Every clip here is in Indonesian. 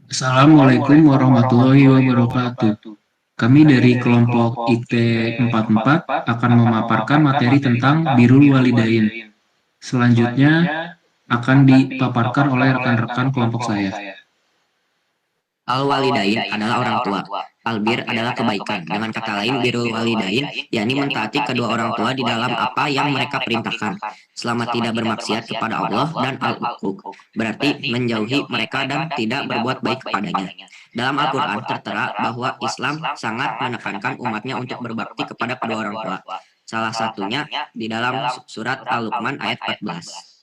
Assalamualaikum warahmatullahi wabarakatuh. Kami dari kelompok IT44 akan memaparkan materi tentang birrul walidain. Selanjutnya akan dipaparkan oleh rekan-rekan kelompok saya. Al-walidain adalah orang tua. Albir adalah kebaikan. Dengan kata lain, birrul walidain, yakni mentaati kedua orang tua di dalam apa yang mereka perintahkan, selama tidak bermaksiat kepada Allah dan al-uquq, berarti menjauhi mereka dan tidak berbuat baik kepadanya. Dalam Al-Quran tertera bahwa Islam sangat menekankan umatnya untuk berbakti kepada kedua orang tua. Salah satunya di dalam surat Al-Luqman ayat 14.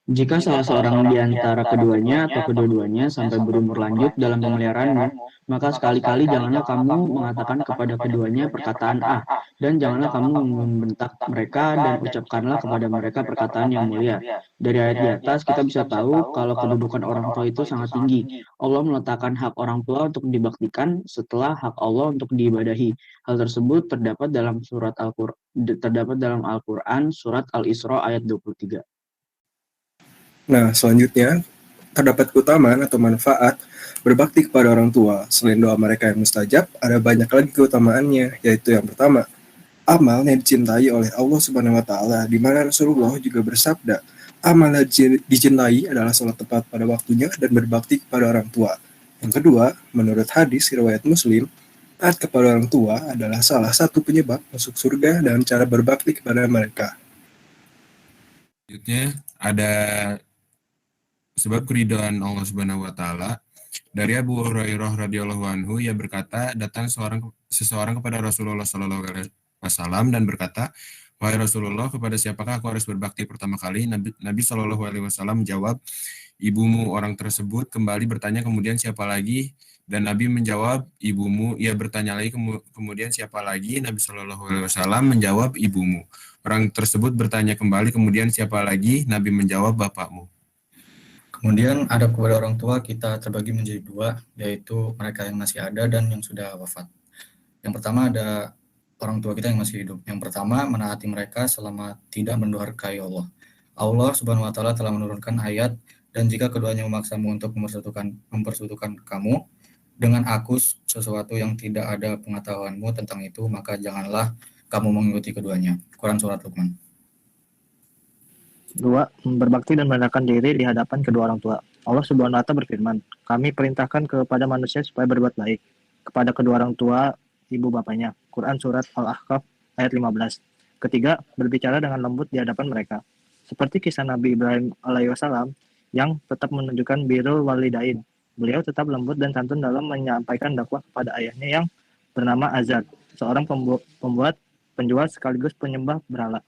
Jika salah seorang di antara keduanya atau kedua-duanya sampai berumur lanjut dalam pemeliharaanmu, maka sekali-kali janganlah kamu mengatakan kepada keduanya perkataan "ah", dan janganlah kamu membentak mereka dan ucapkanlah kepada mereka perkataan yang mulia. Dari ayat di atas kita bisa tahu kalau kedudukan orang tua itu sangat tinggi. Allah meletakkan hak orang tua untuk dibaktikan setelah hak Allah untuk diibadahi. Hal tersebut terdapat dalam Al-Quran surat Al-Isra ayat 23. Nah, selanjutnya, terdapat keutamaan atau manfaat berbakti kepada orang tua. Selain doa mereka yang mustajab, ada banyak lagi keutamaannya, yaitu yang pertama, amal yang dicintai oleh Allah Subhanahu wa taala, di mana Rasulullah juga bersabda, amal yang dicintai adalah sholat tepat pada waktunya dan berbakti kepada orang tua. Yang kedua, menurut hadis riwayat Muslim, taat kepada orang tua adalah salah satu penyebab masuk surga dan cara berbakti kepada mereka. Selanjutnya ada sebab keridhaan Allah Subhanahu wa taala. Dari Abu Hurairah radhiyallahu anhu, ia berkata, datang seseorang kepada Rasulullah sallallahu alaihi wasallam dan berkata, "Wahai Rasulullah, kepada siapakah aku harus berbakti pertama kali?" Nabi sallallahu alaihi wasallam menjawab, "Ibumu." Orang tersebut kembali bertanya, kemudian siapa lagi? Dan Nabi menjawab, "Ibumu." Ia bertanya lagi, kemudian siapa lagi? Nabi sallallahu alaihi wasallam menjawab, "Ibumu." Orang tersebut bertanya kembali, kemudian siapa lagi? Nabi menjawab, "Bapakmu." Kemudian adab kepada orang tua kita terbagi menjadi dua, yaitu mereka yang masih ada dan yang sudah wafat. Yang pertama ada orang tua kita yang masih hidup. Yang pertama, menaati mereka selama tidak mendurhakai Allah. Allah Subhanahu wa taala telah menurunkan ayat, dan jika keduanya memaksamu untuk mempersekutukan kamu dengan aku sesuatu yang tidak ada pengetahuanmu tentang itu, maka janganlah kamu mengikuti keduanya. Quran surat Luqman. 2. Berbakti dan merendahkan diri di hadapan kedua orang tua. Allah Subhanahu wa taala berfirman, "Kami perintahkan kepada manusia supaya berbuat baik kepada kedua orang tua ibu bapanya." Quran surat Al-Ahqaf ayat 15. Ketiga, berbicara dengan lembut di hadapan mereka. Seperti kisah Nabi Ibrahim alaihissalam yang tetap menunjukkan birrul walidain. Beliau tetap lembut dan santun dalam menyampaikan dakwah kepada ayahnya yang bernama Azar, seorang penjual sekaligus penyembah berhala.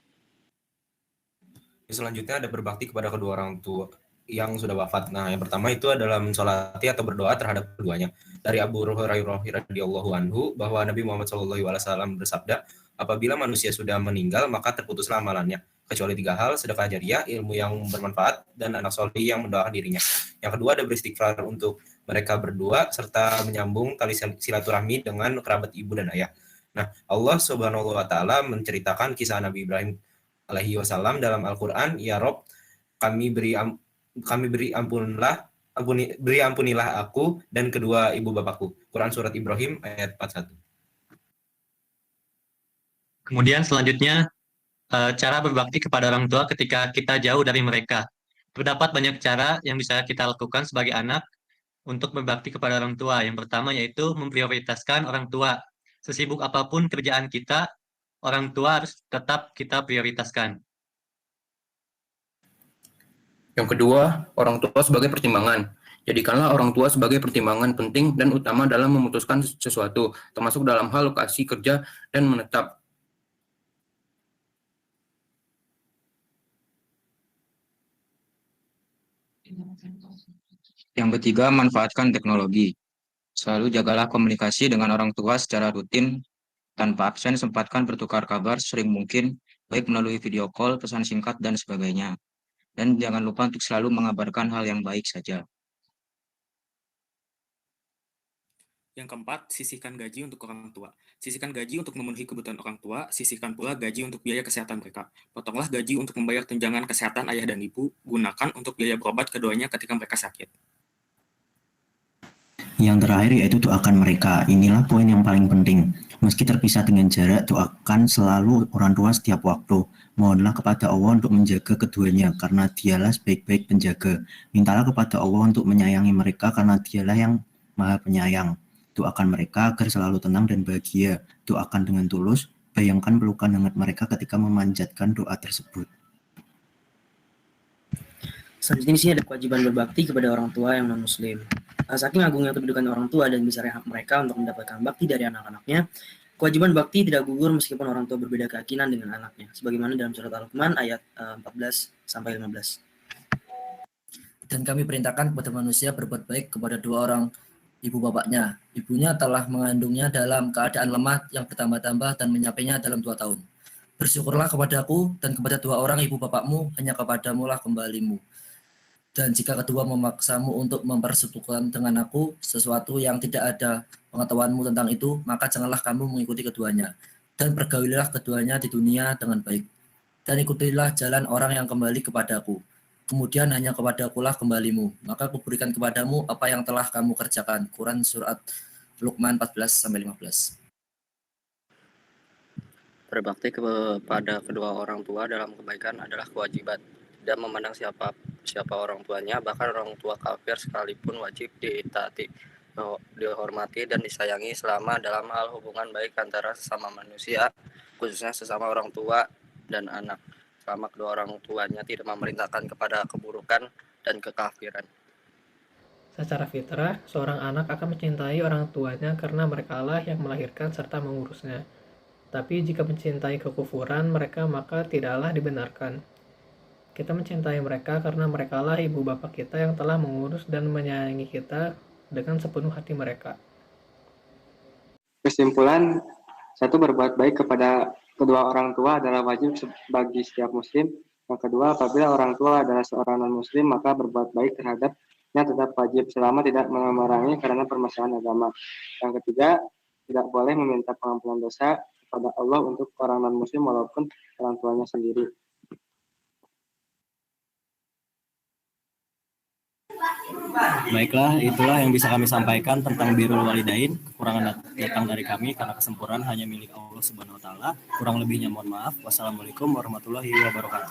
Selanjutnya ada berbakti kepada kedua orang tua yang sudah wafat. Nah, yang pertama itu adalah mensolati atau berdoa terhadap keduanya. Dari Abu Hurairah radhiyallahu anhu bahwa Nabi Muhammad SAW bersabda, apabila manusia sudah meninggal maka terputuslah amalannya, kecuali 3 hal: sedekah jariah, ilmu yang bermanfaat, dan anak soleh yang mendoakan dirinya. Yang kedua ada beristighfar untuk mereka berdua serta menyambung tali silaturahmi dengan kerabat ibu dan ayah. Nah, Allah Subhanahu wa taala menceritakan kisah Nabi Ibrahim alaihi wasallam dalam Al-Qur'an, "Ya Rob, beri ampunilah aku dan kedua ibu bapakku." Quran surat Ibrahim ayat 41. Kemudian selanjutnya cara berbakti kepada orang tua ketika kita jauh dari mereka. Terdapat banyak cara yang bisa kita lakukan sebagai anak untuk berbakti kepada orang tua. Yang pertama yaitu memprioritaskan orang tua. Sesibuk apapun kerjaan kita, orang tua harus tetap kita prioritaskan. Yang kedua, orang tua sebagai pertimbangan. Jadikanlah orang tua sebagai pertimbangan penting dan utama dalam memutuskan sesuatu, termasuk dalam hal lokasi kerja dan menetap. Yang ketiga, manfaatkan teknologi. Selalu jagalah komunikasi dengan orang tua secara rutin, tanpa absen sempatkan bertukar kabar sering mungkin, baik melalui video call, pesan singkat, dan sebagainya. Dan jangan lupa untuk selalu mengabarkan hal yang baik saja. Yang keempat, sisihkan gaji untuk orang tua. Sisihkan gaji untuk memenuhi kebutuhan orang tua, sisihkan pula gaji untuk biaya kesehatan mereka. Potonglah gaji untuk membayar tunjangan kesehatan ayah dan ibu, gunakan untuk biaya berobat keduanya ketika mereka sakit. Yang terakhir yaitu doakan mereka. Inilah poin yang paling penting. Meski terpisah dengan jarak, doakan selalu orang tua setiap waktu. Mohonlah kepada Allah untuk menjaga keduanya, karena dialah sebaik-baik penjaga. Mintalah kepada Allah untuk menyayangi mereka, karena dialah yang maha penyayang. Doakan mereka agar selalu tenang dan bahagia. Doakan dengan tulus, bayangkan pelukan hangat mereka ketika memanjatkan doa tersebut. Selanjutnya di sini ada kewajiban berbakti kepada orang tua yang non-muslim. Saking agungnya kedudukan orang tua dan besarnya hak mereka untuk mendapatkan bakti dari anak-anaknya, kewajiban bakti tidak gugur meskipun orang tua berbeda keyakinan dengan anaknya, sebagaimana dalam surat Al-Luqman ayat 14-15. Dan kami perintahkan kepada manusia berbuat baik kepada dua orang ibu bapaknya. Ibunya telah mengandungnya dalam keadaan lemah yang bertambah-tambah dan menyapainya dalam 2 tahun. Bersyukurlah kepadaku dan kepada dua orang ibu bapakmu, hanya kepadamu lah kembalimu. Dan jika kedua memaksamu untuk mempersekutukan dengan aku sesuatu yang tidak ada pengetahuanmu tentang itu, maka janganlah kamu mengikuti keduanya. Dan pergaulilah keduanya di dunia dengan baik. Dan ikutilah jalan orang yang kembali kepadaku. Kemudian hanya kepadakulah kembalimu. Maka kuberikan kepadamu apa yang telah kamu kerjakan. Quran surat Luqman 14-15. Berbakti kepada kedua orang tua dalam kebaikan adalah kewajiban. Dan memandang siapa orang tuanya, bahkan orang tua kafir sekalipun wajib ditaati, dihormati dan disayangi selama dalam hal hubungan baik antara sesama manusia, khususnya sesama orang tua dan anak, selama kedua orang tuanya tidak memerintahkan kepada keburukan dan kekafiran. Secara fitrah, seorang anak akan mencintai orang tuanya karena merekalah yang melahirkan serta mengurusnya. Tapi jika mencintai kekufuran mereka, maka tidaklah dibenarkan. Kita mencintai mereka karena merekalah ibu bapak kita yang telah mengurus dan menyayangi kita dengan sepenuh hati mereka. Kesimpulan, 1. Berbuat baik kepada kedua orang tua adalah wajib bagi setiap muslim. Yang kedua, apabila orang tua adalah seorang non-muslim, maka berbuat baik terhadapnya tetap wajib selama tidak memerangi karena permasalahan agama. Yang ketiga, tidak boleh meminta pengampunan dosa kepada Allah untuk orang non-muslim walaupun orang tuanya sendiri. Baiklah, itulah yang bisa kami sampaikan tentang birrul walidain. Kekurangan datang dari kami karena kesempurnaan hanya milik Allah Subhanahu wa taala. Kurang lebihnya mohon maaf. Wassalamualaikum warahmatullahi wabarakatuh.